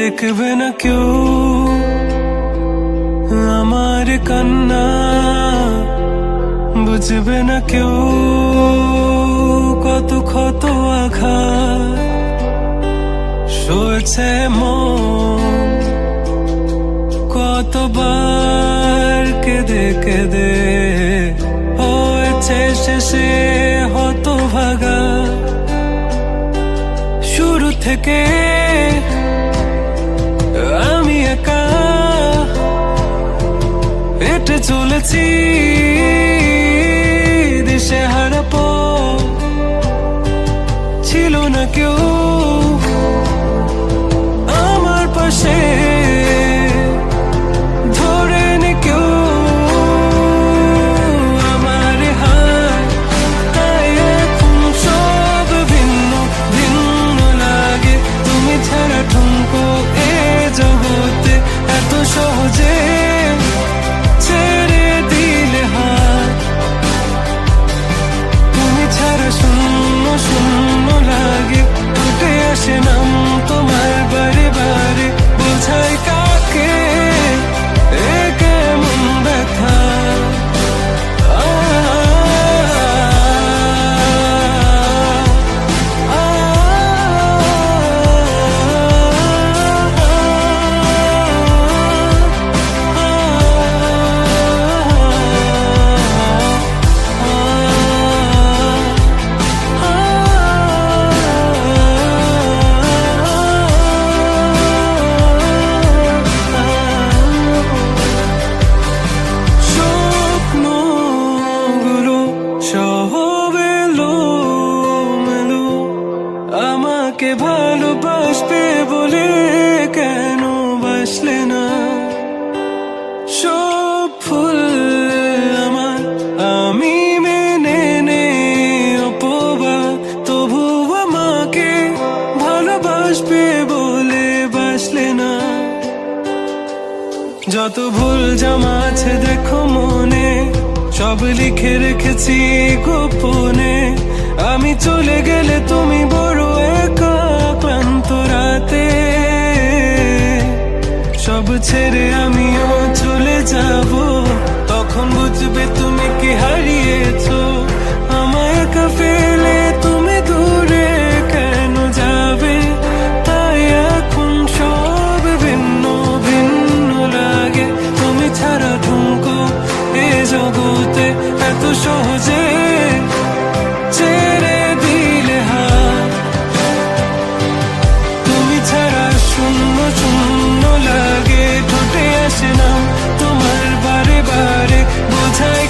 দেখবে না কেউ আমার কান্না, বুঝবে না কেউ কত ক্ষত আঘাত সয়েছে মন, কতবার কেঁদে কেঁদে হয়েছে শেষে হতভাগা। শুরু থেকে আমি একা হেঁটে চলেছি দিশেহারা পথ, ছিল না কেউ আমার পাশে, ধরে নি কেউ আমার হাত। তাই এখন সব ভিন্ন ভিন্ন লাগে, তুমি ছাড়া ঠুনকো এ জগতে এত সহজে ছেড়ে দিলে হাত। তুমি ছাড়া শূন্য শূন্য লাগে, উঠে আসে নাম তোমার বারে বারে, বোঝাই কাকে এ কেমন ব্যথা। আমাকে ভালোবাসবে বলে কেন বাসলে না? সব ফুল আমার আমি মেনে নে অপবাদ, তবু আমাকে ভালোবাসবে বলে বাসলে না। যত ভুল জমা আছে দেখো মনে, সব লিখে রেখেছি গোপনে। আমি চলে গেলে তুমি বড় একা ক্লান্ত রাতে, সব ছেড়ে আমিও চলে যাব, তখন বুঝবে তুমি কি হারিয়েছো। আমায় একা ফেলে তুমি দূরে কেন যাবে? তাই এখন সব ভিন্ন ভিন্ন লাগে, তুমি ছাড়া ঠুনকো এ জগতে এত সহজে ছেড়ে দিলে হাত। তুমি ছাড়া শূন্য শূন্য লাগে, ঠোঁটে আসে না তোমার বারে বারে, বোঝাই